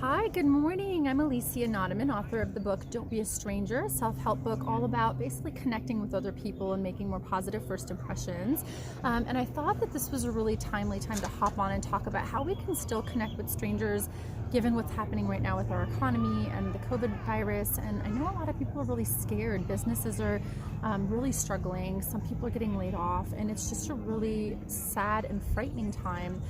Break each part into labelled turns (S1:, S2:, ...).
S1: Hi, good morning. I'm Alicia Nodeman, author of the book Don't Be a Stranger, a self-help book all about basically connecting with other people and making more positive first impressions. And I thought that this was a really timely time to hop on and talk about how we can still connect with strangers given what's happening right now with our economy and the COVID virus. And I know a lot of people are really scared. Businesses are really struggling. Some people are getting laid off, and it's just a really sad and frightening time.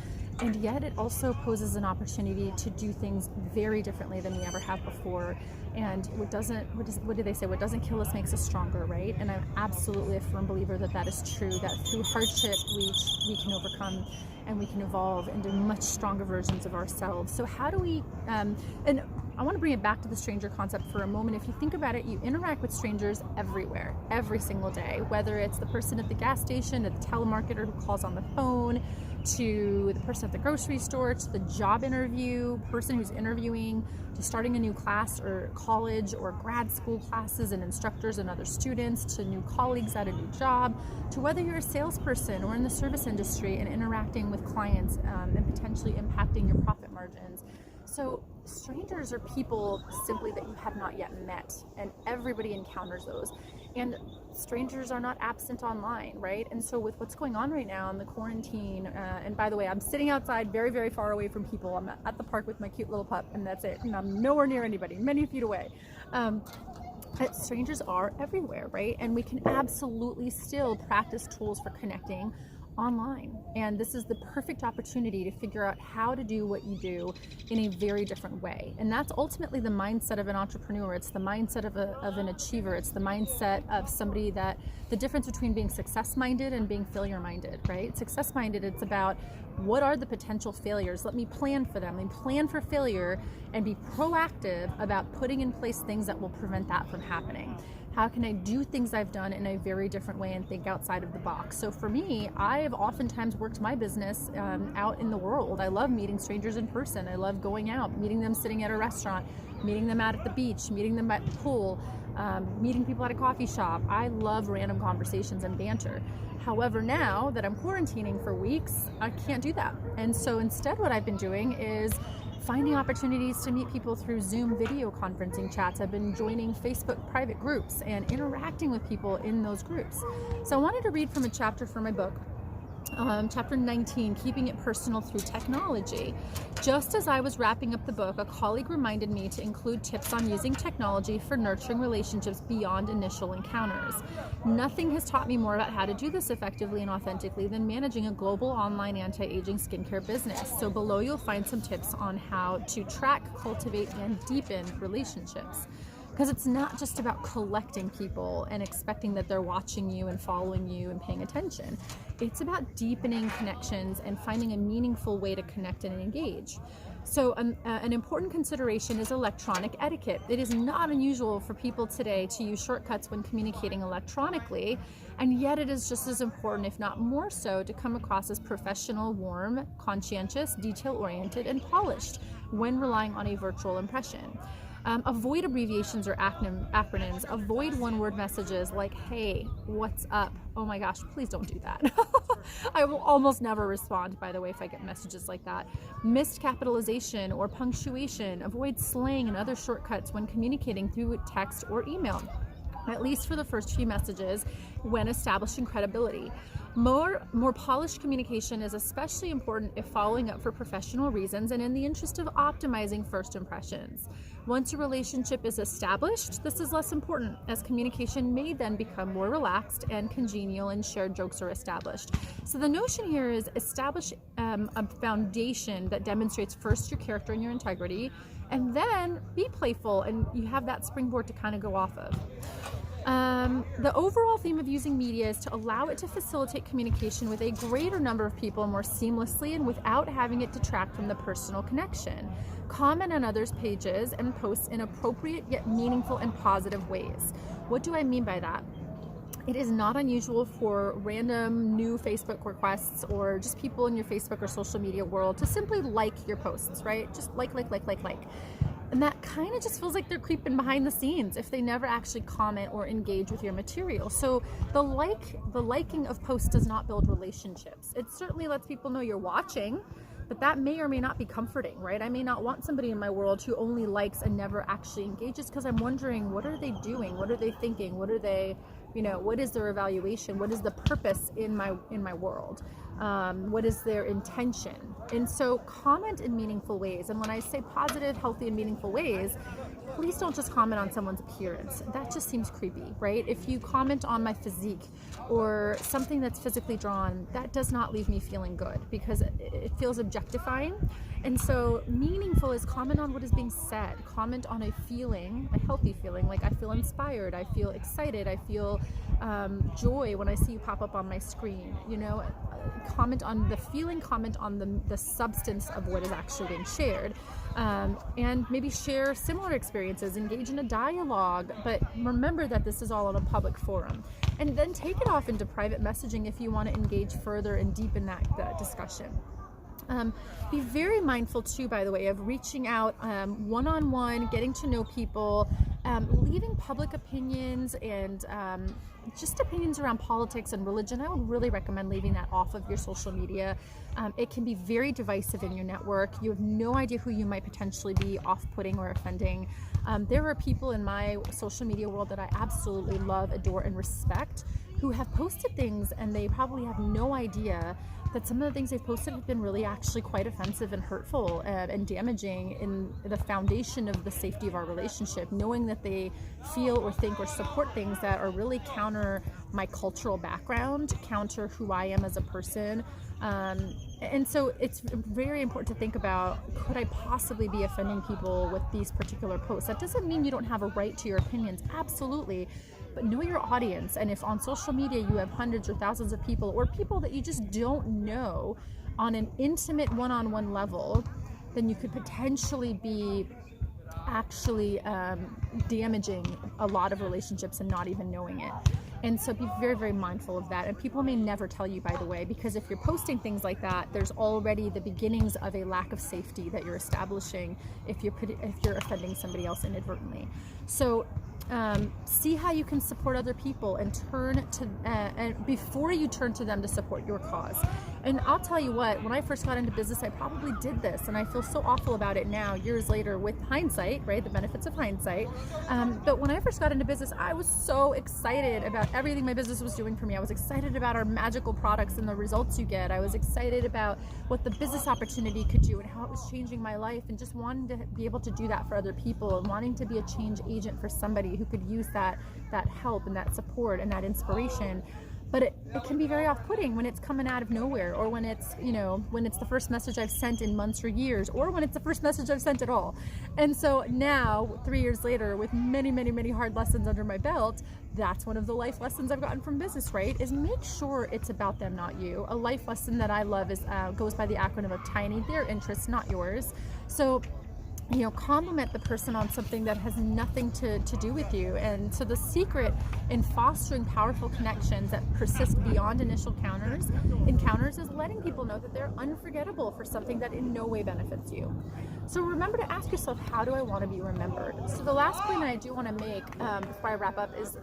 S1: And yet it also poses an opportunity to do things very differently than we ever have before. And what do they say? What doesn't kill us makes us stronger, right? And I'm absolutely a firm believer that that is true, that through hardship we can overcome and we can evolve into much stronger versions of ourselves. So how do we, and I want to bring it back to the stranger concept for a moment. If you think about it, you interact with strangers everywhere, every single day, whether it's the person at the gas station, to the telemarketer who calls on the phone, to the person at the grocery store, to the job interview, person who's interviewing, to starting a new class or college or grad school classes and instructors and other students, to new colleagues at a new job, to whether you're a salesperson or in the service industry and interacting with clients and potentially impacting your profit margins. So strangers are people simply that you have not yet met, and everybody encounters those. And strangers are not absent online, right? And so with what's going on right now in the quarantine, and by the way, I'm sitting outside very, very far away from people. I'm at the park with my cute little pup, and that's it. And I'm nowhere near anybody, many feet away. But strangers are everywhere, right? And we can absolutely still practice tools for connecting online. And this is the perfect opportunity to figure out how to do what you do in a very different way. And that's ultimately the mindset of an entrepreneur. It's the mindset of an achiever. It's the mindset of somebody that, the difference between being success-minded and being failure-minded, right? Success-minded, it's about what are the potential failures? Let me plan for them. Let me plan for failure and be proactive about putting in place things that will prevent that from happening. How can I do things I've done in a very different way and think outside of the box? So for me, I have oftentimes worked my business out in the world. I love meeting strangers in person. I love going out, meeting them sitting at a restaurant, meeting them out at the beach, meeting them at the pool, meeting people at a coffee shop. I love random conversations and banter. However, now that I'm quarantining for weeks, I can't do that. And so instead what I've been doing is finding opportunities to meet people through Zoom video conferencing chats. I've been joining Facebook private groups and interacting with people in those groups. So I wanted to read from a chapter from my book, chapter 19, Keeping It Personal Through Technology. Just as I was wrapping up the book, a colleague reminded me to include tips on using technology for nurturing relationships beyond initial encounters. Nothing has taught me more about how to do this effectively and authentically than managing a global online anti-aging skincare business. So below you'll find some tips on how to track, cultivate, and deepen relationships. Because it's not just about collecting people and expecting that they're watching you and following you and paying attention. It's about deepening connections and finding a meaningful way to connect and engage. So an important consideration is electronic etiquette. It is not unusual for people today to use shortcuts when communicating electronically, and yet it is just as important, if not more so, to come across as professional, warm, conscientious, detail-oriented, and polished when relying on a virtual impression. Avoid abbreviations or acronyms. Avoid one-word messages like, hey, what's up? Oh my gosh, please don't do that. I will almost never respond, by the way, if I get messages like that. Missed capitalization or punctuation. Avoid slang and other shortcuts when communicating through text or email, at least for the first few messages when establishing credibility. More polished communication is especially important if following up for professional reasons and in the interest of optimizing first impressions. Once a relationship is established, this is less important, as communication may then become more relaxed and congenial and shared jokes are established. So the notion here is establish a foundation that demonstrates first your character and your integrity, and then be playful and you have that springboard to kind of go off of. The overall theme of using media is to allow it to facilitate communication with a greater number of people more seamlessly and without having it detract from the personal connection. Comment on others' pages and posts in appropriate yet meaningful and positive ways. What do I mean by that? It is not unusual for random new Facebook requests or just people in your Facebook or social media world to simply like your posts, right? Just like. And that kind of just feels like they're creeping behind the scenes if they never actually comment or engage with your material. So the liking of posts does not build relationships. It certainly lets people know you're watching, But that may or may not be comforting, right? I may not want somebody in my world who only likes and never actually engages, because I'm wondering, what are they doing? What are they thinking? What are they, what is their evaluation? What is the purpose in my world? What is their intention? And so comment in meaningful ways. And when I say positive, healthy, and meaningful ways, please don't just comment on someone's appearance. That just seems creepy, right? If you comment on my physique or something that's physically drawn, that does not leave me feeling good, because it feels objectifying. And so meaningful is comment on what is being said. Comment on a feeling, a healthy feeling, like I feel inspired, I feel excited, I feel joy when I see you pop up on my screen. Comment on the feeling, comment on the substance of what is actually being shared. And maybe share similar experiences, engage in a dialogue, but remember that this is all on a public forum. And then take it off into private messaging if you want to engage further and deepen that discussion. Be very mindful too, by the way, of reaching out one-on-one, getting to know people, leaving public opinions and just opinions around politics and religion. I would really recommend leaving that off of your social media. It can be very divisive in your network. You have no idea who you might potentially be off-putting or offending. There are people in my social media world that I absolutely love, adore, and respect, who have posted things and they probably have no idea that some of the things they've posted have been really actually quite offensive and hurtful and damaging in the foundation of the safety of our relationship, knowing that they feel or think or support things that are really counter my cultural background, counter who I am as a person. And so it's very important to think about, could I possibly be offending people with these particular posts? That doesn't mean you don't have a right to your opinions, absolutely. But know your audience, and if on social media you have hundreds or thousands of people, or people that you just don't know on an intimate one-on-one level, then you could potentially be actually damaging a lot of relationships and not even knowing it. And so be very, very mindful of that. And people may never tell you, by the way, because if you're posting things like that, there's already the beginnings of a lack of safety that you're establishing if you're offending somebody else inadvertently. So see how you can support other people and and before you turn to them to support your cause. And I'll tell you what, when I first got into business, I probably did this, and I feel so awful about it now, years later, with hindsight, right? The benefits of hindsight. But when I first got into business, I was so excited about everything my business was doing for me. I was excited about our magical products and the results you get. I was excited about what the business opportunity could do and how it was changing my life, and just wanting to be able to do that for other people, and wanting to be a change agent for somebody who could use that help and that support and that inspiration. But it can be very off-putting when it's coming out of nowhere, or when it's the first message I've sent in months or years, or when it's the first message I've sent at all. And so now, 3 years later, with many, many, many hard lessons under my belt, that's one of the life lessons I've gotten from business, right? Is make sure it's about them, not you. A life lesson that I love is goes by the acronym of TINY, their interests, not yours. So compliment the person on something that has nothing to do with you. And so the secret in fostering powerful connections that persist beyond initial encounters is letting people know that they're unforgettable for something that in no way benefits you. So remember to ask yourself, how do I want to be remembered? So the last point I do want to make before I wrap up is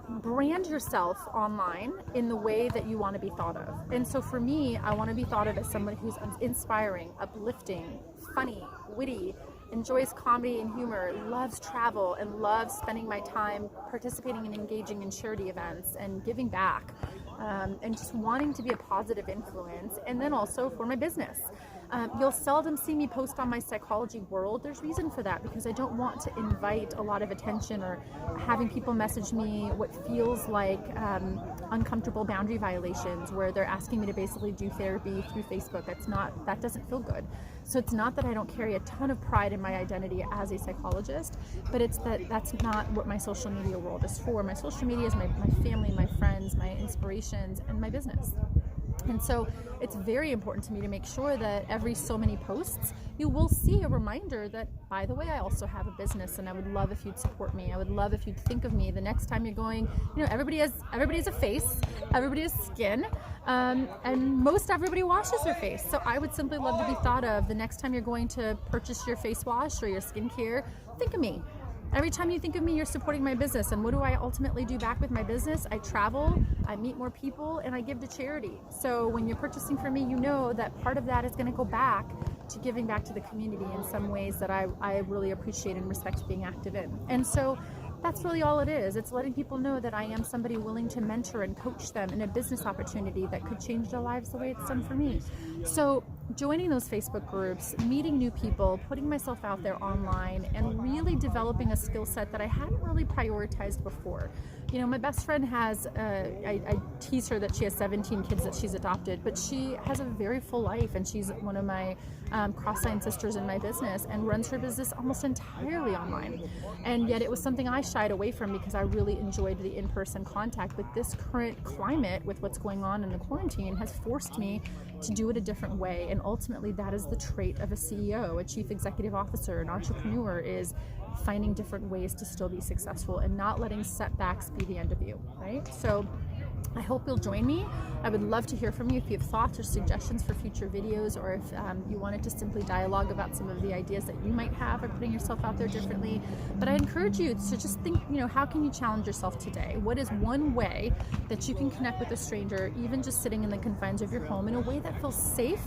S1: brand yourself online in the way that you want to be thought of. And so for me, I want to be thought of as somebody who's inspiring, uplifting, funny, witty, enjoys comedy and humor, loves travel, and loves spending my time participating and engaging in charity events and giving back, and just wanting to be a positive influence. And then also for my business. You'll seldom see me post on my psychology world. There's reason for that, because I don't want to invite a lot of attention or having people message me what feels like uncomfortable boundary violations, where they're asking me to basically do therapy through Facebook. That doesn't feel good. So it's not that I don't carry a ton of pride in my identity as a psychologist, but it's that's not what my social media world is for. My social media is my family, my friends, my inspirations, and my business. And so it's very important to me to make sure that every so many posts, you will see a reminder that, by the way, I also have a business, and I would love if you'd support me. I would love if you'd think of me the next time you're going, everybody has a face, everybody has skin, and most everybody washes their face. So I would simply love to be thought of the next time you're going to purchase your face wash or your skincare. Think of me. Every time you think of me, you're supporting my business. And what do I ultimately do back with my business? I travel, I meet more people, and I give to charity. So when you're purchasing from me, you know that part of that is going to go back to giving back to the community in some ways that I really appreciate and respect being active in. And so that's really all it is. It's letting people know that I am somebody willing to mentor and coach them in a business opportunity that could change their lives the way it's done for me. So joining those Facebook groups, meeting new people, putting myself out there online, and really developing a skill set that I hadn't really prioritized before. You know, my best friend has, I tease her that she has 17 kids that she's adopted, but she has a very full life, and she's one of my cross-sign sisters in my business and runs her business almost entirely online. And yet it was something I shied away from because I really enjoyed the in-person contact. But this current climate with what's going on in the quarantine has forced me to do it a different way. And ultimately that is the trait of a CEO, a chief executive officer, an entrepreneur, is finding different ways to still be successful and not letting setbacks be the end of you, right? So I hope you'll join me. I would love to hear from you if you have thoughts or suggestions for future videos, or if you wanted to simply dialogue about some of the ideas that you might have or putting yourself out there differently. But I encourage you to just think, you know, how can you challenge yourself today? What is one way that you can connect with a stranger, even just sitting in the confines of your home, in a way that feels safe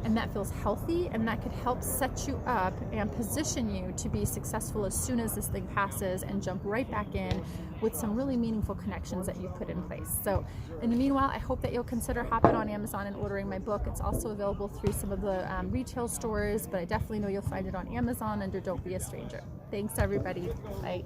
S1: and that feels healthy and that could help set you up and position you to be successful as soon as this thing passes and jump right back in with some really meaningful connections that you've put in place. So in the meanwhile, I hope that you'll consider hopping on Amazon and ordering my book. It's also available through some of the retail stores, but I definitely know you'll find it on Amazon under Don't Be a Stranger. Thanks everybody. Bye.